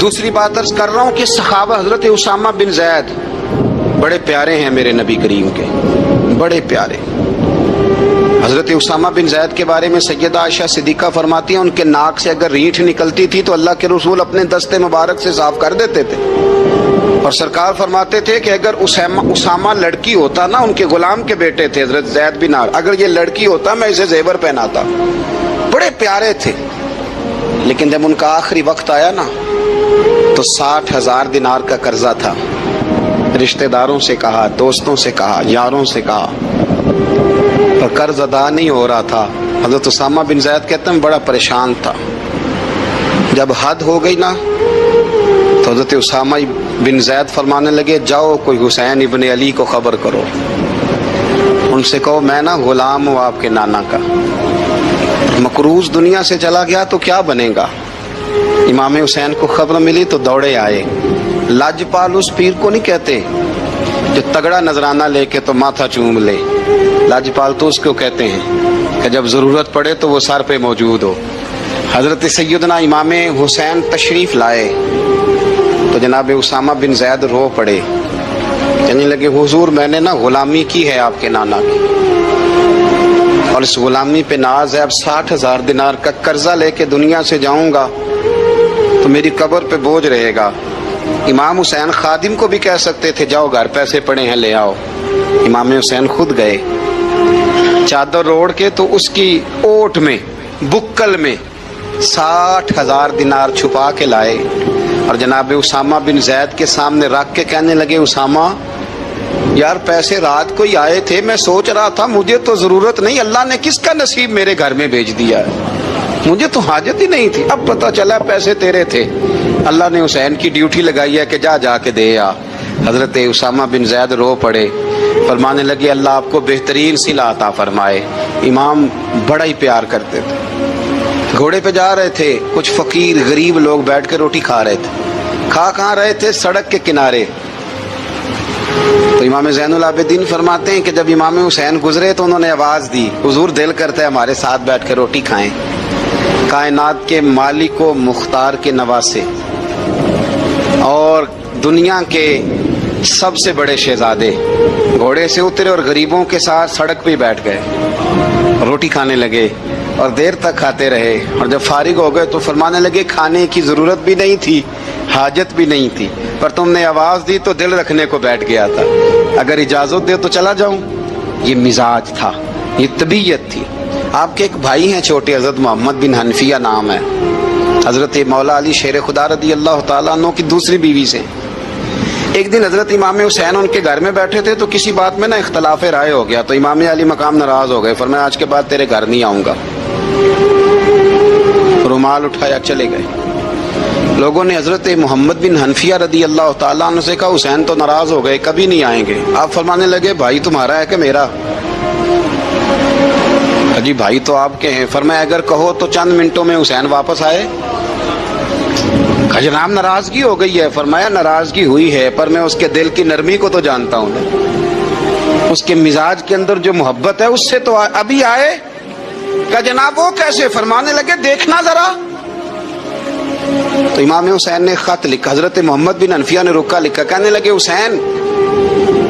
دوسری بات عرض کر رہا ہوں کہ صحابہ حضرت اسامہ بن زید بڑے پیارے ہیں میرے نبی کریم کے، بڑے پیارے۔ حضرت اسامہ بن زید کے بارے میں سیدہ عائشہ صدیقہ فرماتی ہیں ان کے ناک سے اگر ریٹھ نکلتی تھی تو اللہ کے رسول اپنے دستے مبارک سے صاف کر دیتے تھے، اور سرکار فرماتے تھے کہ اگر اسامہ لڑکی ہوتا نا، ان کے غلام کے بیٹے تھے حضرت زید بن عامر، اگر یہ لڑکی ہوتا میں اسے زیور پہناتا۔ بڑے پیارے تھے، لیکن جب ان کا آخری وقت آیا نا تو 60,000 دینار کا قرضہ تھا۔ رشتہ داروں سے کہا، دوستوں سے کہا، یاروں سے کہا، پر قرض ادا نہیں ہو رہا تھا۔ حضرت اسامہ بن زید کہتے ہیں بڑا پریشان تھا۔ جب حد ہو گئی نا تو حضرت اسامہ بن زید فرمانے لگے جاؤ کوئی حسین ابن علی کو خبر کرو، ان سے کہو میں نا غلام ہوں آپ کے نانا کا، مقروض دنیا سے چلا گیا تو کیا بنے گا۔ امام حسین کو خبر ملی تو دوڑے آئے۔ لاجپال اس پیر کو نہیں کہتے جو تگڑا نذرانہ لے کے تو ماتھا چوم لے، لاجپال تو اس کو کہتے ہیں کہ جب ضرورت پڑے تو وہ سر پہ موجود ہو۔ حضرت سیدنا امام حسین تشریف لائے تو جناب اسامہ بن زید رو پڑے، کہنے لگے حضور میں نے نا غلامی کی ہے آپ کے نانا کی، اور اس غلامی پہ ناز ہے، اب 60,000 دینار کا قرضہ لے کے دنیا سے جاؤں گا تو میری قبر پہ بوجھ رہے گا۔ امام حسین خادم کو بھی کہہ سکتے تھے جاؤ گھر پیسے پڑے ہیں لے آؤ، امام حسین خود گئے، چادر اوڑھ کے تو اس کی اوٹ میں بکل میں 60,000 دینار چھپا کے لائے، اور جناب اسامہ بن زید کے سامنے رکھ کے کہنے لگے اسامہ یار پیسے رات کو ہی آئے تھے، میں سوچ رہا تھا مجھے تو ضرورت نہیں، اللہ نے کس کا نصیب میرے گھر میں بھیج دیا ہے، مجھے تو حاجت ہی نہیں تھی، اب پتہ چلا پیسے تیرے تھے، اللہ نے حسین کی ڈیوٹی لگائی ہے کہ جا کے دے آ۔ حضرت اسامہ بن زید رو پڑے، فرمانے لگے اللہ آپ کو بہترین صلہ عطا فرمائے۔ امام بڑا ہی پیار کرتے تھے۔ گھوڑے پہ جا رہے تھے، کچھ فقیر غریب لوگ بیٹھ کے روٹی کھا رہے تھے، کہاں رہے تھے؟ سڑک کے کنارے۔ تو امام زین العابدین فرماتے ہیں کہ جب امام حسین گزرے تو انہوں نے آواز دی حضور دل کرتا ہے ہمارے ساتھ بیٹھ کے روٹی کھائیں۔ کائنات کے مالک و مختار کے نواسے اور دنیا کے سب سے بڑے شہزادے گھوڑے سے اترے اور غریبوں کے ساتھ سڑک پہ بیٹھ گئے، روٹی کھانے لگے اور دیر تک کھاتے رہے، اور جب فارغ ہو گئے تو فرمانے لگے کھانے کی ضرورت بھی نہیں تھی، حاجت بھی نہیں تھی، پر تم نے آواز دی تو دل رکھنے کو بیٹھ گیا تھا، اگر اجازت دے تو چلا جاؤں۔ یہ مزاج تھا، یہ طبیعت تھی۔ آپ کے ایک بھائی ہیں چھوٹے، حضرت محمد بن حنفیہ نام ہے، حضرت مولا علی شیر خدا رضی اللہ تعالیٰ عنہ کی دوسری بیوی سے۔ ایک دن حضرت امام حسین ان کے گھر میں بیٹھے تھے تو کسی بات میں نا اختلاف رائے ہو گیا، تو امام علی مقام ناراض ہو گئے، فرمایا آج کے بعد تیرے گھر نہیں آؤں گا، رومال اٹھایا چلے گئے۔ لوگوں نے حضرت محمد بن حنفیہ رضی اللہ تعالیٰ عنہ سے کہا حسین تو ناراض ہو گئے، کبھی نہیں آئیں گے۔ آپ فرمانے لگے بھائی تمہارا ہے کہ میرا؟ جی بھائی تو آپ کے ہیں۔ فرمایا اگر کہو تو چند منٹوں میں حسین واپس آئے۔ جناب ناراضگی ہو گئی ہے۔ فرمایا ناراضگی ہوئی ہے پر میں اس کے دل کی نرمی کو تو جانتا ہوں، اس کے مزاج کے اندر جو محبت ہے اس سے تو ابھی آئے۔ کہ جناب وہ کیسے؟ فرمانے لگے دیکھنا ذرا۔ تو امام حسین نے خط لکھا، حضرت محمد بن حنفیہ نے رکا لکھا، کہنے لگے حسین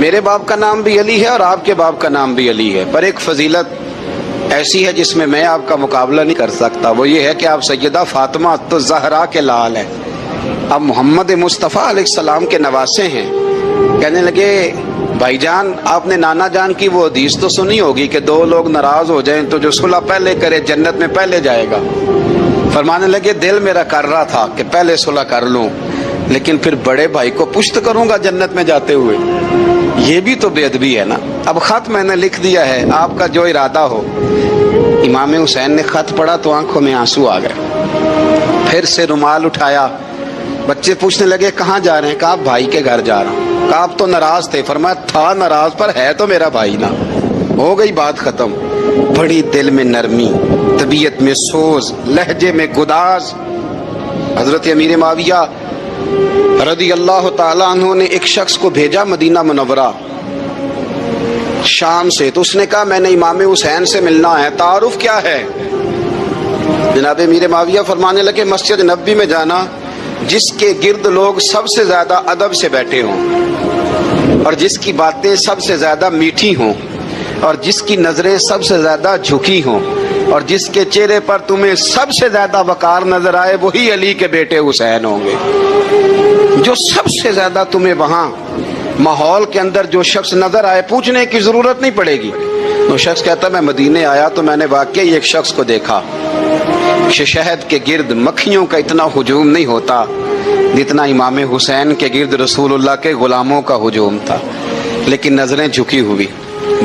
میرے باپ کا نام بھی علی ہے اور آپ کے باپ کا نام بھی علی ہے، پر ایک فضیلت ایسی ہے جس میں میں آپ کا مقابلہ نہیں کر سکتا، وہ یہ ہے کہ آپ سیدہ فاطمہ تو زہرا کے لال ہیں، آپ محمد مصطفیٰ علیہ السلام کے نواسے ہیں۔ کہنے لگے بھائی جان آپ نے نانا جان کی وہ حدیث تو سنی ہوگی کہ دو لوگ ناراض ہو جائیں تو جو صلح پہلے کرے جنت میں پہلے جائے گا۔ فرمانے لگے دل میرا کر رہا تھا کہ پہلے صلح کر لوں، لیکن پھر بڑے بھائی کو پشت کروں گا جنت میں جاتے ہوئے، یہ بھی تو بے ادبی ہے نا۔ اب خط میں نے لکھ دیا ہے، آپ کا جو ارادہ ہو۔ امام حسین نے خط پڑھا تو آنکھوں میں آنسو آ گئے، پھر سے رومال اٹھایا۔ بچے پوچھنے لگے کہاں جا رہے ہیں؟ کہا بھائی کے گھر جا رہا ہوں۔ کہا آپ تو ناراض تھے؟ فرمایا تھا ناراض پر ہے تو میرا بھائی نا، ہو گئی بات ختم۔ بڑی دل میں نرمی، طبیعت میں سوز، لہجے میں گداز۔ حضرت امیر معاویہ رضی اللہ تعالیٰ عنہ نے ایک شخص کو بھیجا مدینہ منورہ شام سے، تو اس نے کہا میں نے امام حسین سے ملنا ہے، تعارف کیا ہے؟ جناب امیر معاویہ فرمانے لگے مسجد نبوی میں جانا جس کے گرد لوگ سب سے زیادہ ادب سے بیٹھے ہوں اور جس کی باتیں سب سے زیادہ میٹھی ہوں اور جس کی نظریں سب سے زیادہ جھکی ہوں اور جس کے چہرے پر تمہیں سب سے زیادہ وقار نظر آئے وہی علی کے بیٹے حسین ہوں گے. جو سب سے زیادہ تمہیں وہاں ماحول کے اندر جو شخص نظر آئے پوچھنے کی ضرورت نہیں پڑے گی. وہ شخص کہتا میں مدینے آیا تو میں نے واقعی ایک شخص کو دیکھا کہ شہد کے گرد مکھیوں کا اتنا ہجوم نہیں ہوتا جتنا امام حسین کے گرد رسول اللہ کے غلاموں کا ہجوم تھا. لیکن نظریں جھکی ہوئی،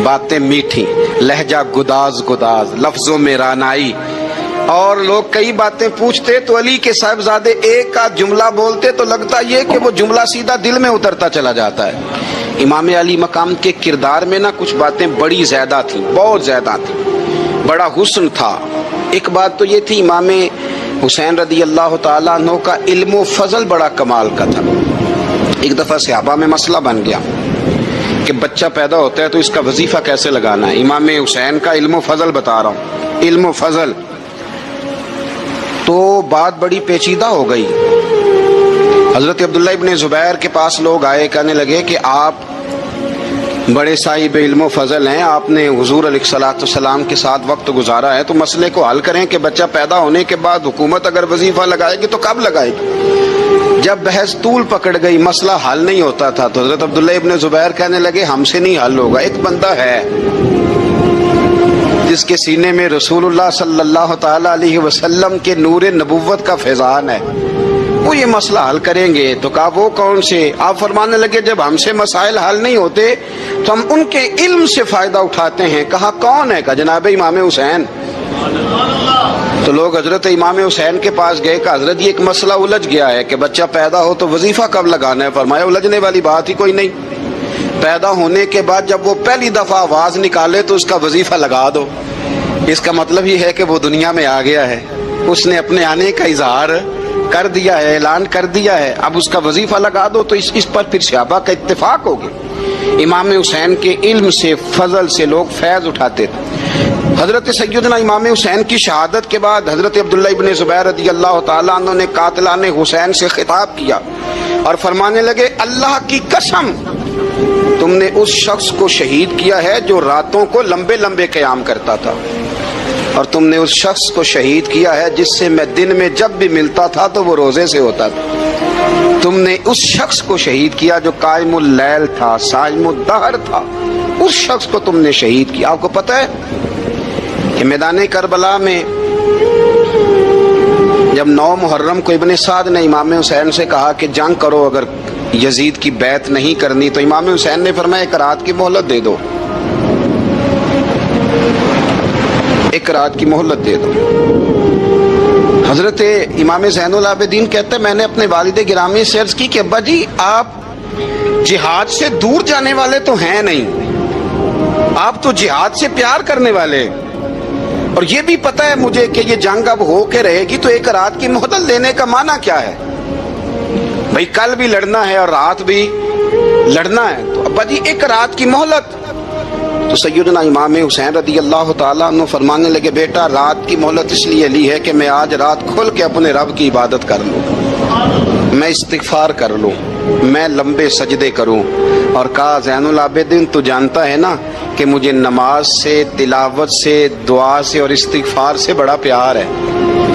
باتیں میٹھی، لہجہ گداز گداز، لفظوں میں رانائی، اور لوگ کئی باتیں پوچھتے تو علی کے صاحبزادے ایک آدھ جملہ بولتے تو لگتا یہ کہ وہ جملہ سیدھا دل میں اترتا چلا جاتا ہے. امام علی مقام کے کردار میں نا کچھ باتیں بڑی زیادہ تھیں، بہت زیادہ تھیں. بڑا حسن تھا. ایک بات تو یہ تھی امام حسین رضی اللہ تعالیٰ عنہ کا علم و فضل بڑا کمال کا تھا. ایک دفعہ صحابہ میں مسئلہ بن گیا کہ بچہ پیدا ہوتا ہے تو اس کا وظیفہ کیسے لگانا ہے. امام حسین کا علم و فضل بتا رہا ہوں، علم و فضل. تو بات بڑی پیچیدہ ہو گئی. حضرت عبداللہ ابن زبیر کے پاس لوگ آئے، کہنے لگے کہ آپ بڑے صاحب علم و فضل ہیں، آپ نے حضور علیہ الصلوۃ والسلام کے ساتھ وقت گزارا ہے، تو مسئلے کو حل کریں کہ بچہ پیدا ہونے کے بعد حکومت اگر وظیفہ لگائے گی تو کب لگائے گی. جب بحث طول پکڑ گئی، مسئلہ حل نہیں ہوتا تھا، تو حضرت عبداللہ ابن زبیر کہنے لگے ہم سے نہیں حل ہوگا. ایک بندہ ہے جس کے سینے میں رسول اللہ صلی اللہ تعالی علیہ وسلم کے نور نبوت کا فیضان ہے، وہ یہ مسئلہ حل کریں گے. تو کہا وہ کون سے؟ آپ فرمانے لگے جب ہم سے مسائل حل نہیں ہوتے تو ہم ان کے علم سے فائدہ اٹھاتے ہیں. کہا کون ہے؟ کہا جناب امام حسین. تو لوگ حضرت امام حسین کے پاس گئے کہ حضرت یہ ایک مسئلہ الجھ گیا ہے کہ بچہ پیدا ہو تو وظیفہ کب لگانا ہے. فرمایا الجھنے والی بات ہی کوئی نہیں. پیدا ہونے کے بعد جب وہ پہلی دفعہ آواز نکالے تو اس کا وظیفہ لگا دو. اس کا مطلب یہ ہے کہ وہ دنیا میں آ گیا ہے، اس نے اپنے آنے کا اظہار کر دیا ہے، اعلان کر دیا ہے، اب اس کا وظیفہ لگا دو. تو اس پر پھر صحابہ کا اتفاق ہو گیا. امام حسین کے علم سے، فضل سے لوگ فیض اٹھاتے تھے. حضرت سیدنا امام حسین کی شہادت کے بعد حضرت عبداللہ ابن زبیر رضی اللہ تعالیٰ عنہ نے قاتلان حسین سے خطاب کیا اور فرمانے لگے اللہ کی قسم تم نے اس شخص کو شہید کیا ہے جو راتوں کو لمبے لمبے قیام کرتا تھا، اور تم نے اس شخص کو شہید کیا ہے جس سے میں دن میں جب بھی ملتا تھا تو وہ روزے سے ہوتا تھا. تم نے اس شخص کو شہید کیا جو قائم اللیل تھا، صائم الدہر تھا، اس شخص کو تم نے شہید کیا. آپ کو پتہ ہے کہ میدان کربلا میں جب 9 محرم کو ابن سعد نے امام حسین سے کہا کہ جنگ کرو، اگر یزید کی بیعت نہیں کرنی، تو امام حسین نے فرمایا ایک رات کی مہلت دے دو، ایک رات کی مہلت دے دو. حضرت امام زین العابدین کہتے ہیں میں نے اپنے والد گرامی سے عرض کی کہ ابا جی آپ جہاد سے دور جانے والے تو ہیں نہیں، آپ تو جہاد سے پیار کرنے والے، اور یہ بھی پتہ ہے مجھے کہ یہ جنگ اب ہو کے رہے گی، تو ایک رات کی مہلت لینے کا معنی کیا ہے؟ بھئی کل بھی لڑنا ہے اور رات بھی لڑنا ہے، تو ابا جی ایک رات کی مہلت. تو سیدنا امام حسین رضی اللہ تعالیٰ عنہ فرمانے لگے بیٹا رات کی مہلت اس لیے لی ہے کہ میں آج رات کھل کے اپنے رب کی عبادت کر لوں، میں استغفار کر لوں، میں لمبے سجدے کروں. اور کہا زین العابدین تو جانتا ہے نا کہ مجھے نماز سے، تلاوت سے، دعا سے اور استغفار سے بڑا پیار ہے.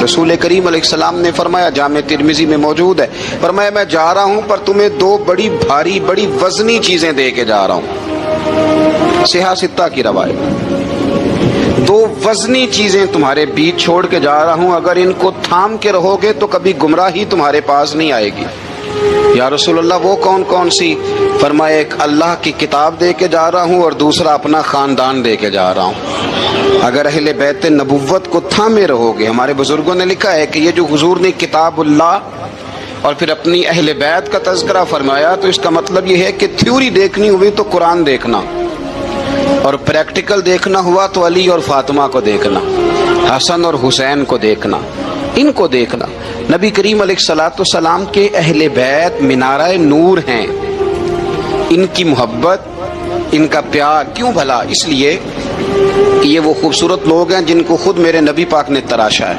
رسول کریم علیہ السلام نے فرمایا، جامع ترمذی میں موجود ہے، فرمایا میں جا رہا ہوں پر تمہیں 2 بڑی بھاری بڑی وزنی چیزیں دے کے جا رہا ہوں. صحیح ستہ کی روایت. 2 وزنی چیزیں تمہارے بیچ چھوڑ کے جا رہا ہوں، اگر ان کو تھام کے رہو گے تو کبھی گمراہی تمہارے پاس نہیں آئے گی. یا رسول اللہ وہ کون کون سی؟ فرمایا ایک اللہ کی کتاب دے کے جا رہا ہوں اور دوسرا اپنا خاندان دے کے جا رہا ہوں. اگر اہل بیت نبوت کو تھامے رہو گے، ہمارے بزرگوں نے لکھا ہے کہ یہ جو حضور نے کتاب اللہ اور پھر اپنی اہل بیت کا تذکرہ فرمایا، تو اس کا مطلب یہ ہے کہ تھیوری دیکھنی ہوئی تو قرآن دیکھنا، اور پریکٹیکل دیکھنا ہوا تو علی اور فاطمہ کو دیکھنا، حسن اور حسین کو دیکھنا، ان کو دیکھنا. نبی کریم علیہ الصلوۃ والسلام کے اہل بیت مینارہ نور ہیں. ان کی محبت، ان کا پیار کیوں بھلا؟ اس لیے کہ یہ وہ خوبصورت لوگ ہیں جن کو خود میرے نبی پاک نے تراشا ہے.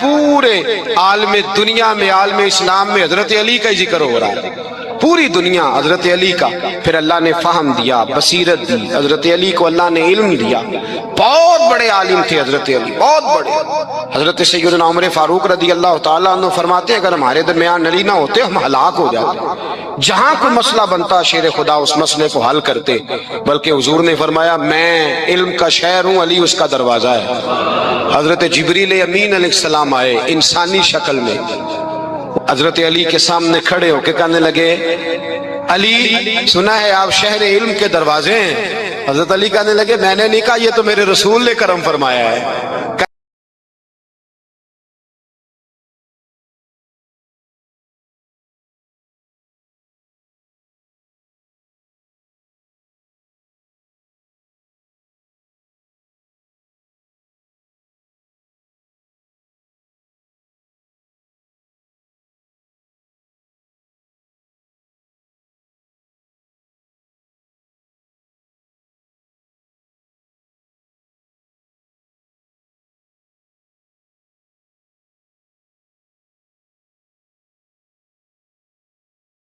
پورے عالم دنیا میں، عالم اسلام میں حضرت علی کا ہی ذکر ہو رہا ہے، پوری دنیا حضرت علی کا۔ پھر اللہ نے فہم دیا، بصیرت دی، حضرت علی کو اللہ نے علم دیا۔ بہت بڑے عالم تھے حضرت علی، بہت بڑے۔ حضرت سیدنا عمر فاروق رضی اللہ تعالیٰ عنہ فرماتے ہیں اگر ہمارے درمیان علی نہ ہوتے ہم ہلاک ہو جاتے، جہاں کوئی مسئلہ بنتا شیر خدا اس مسئلے کو حل کرتے، بلکہ حضور نے فرمایا میں علم کا شہر ہوں، علی اس کا دروازہ ہے۔ حضرت جبریل امین علیہ السلام آئے انسانی شکل میں، حضرت علی کے سامنے کھڑے ہو کے کہنے لگے علی سنا ہے آپ شہر علم کے دروازے ہیں۔ حضرت علی کہنے لگے میں نے نہیں کہا، یہ تو میرے رسول نے کرم فرمایا ہے۔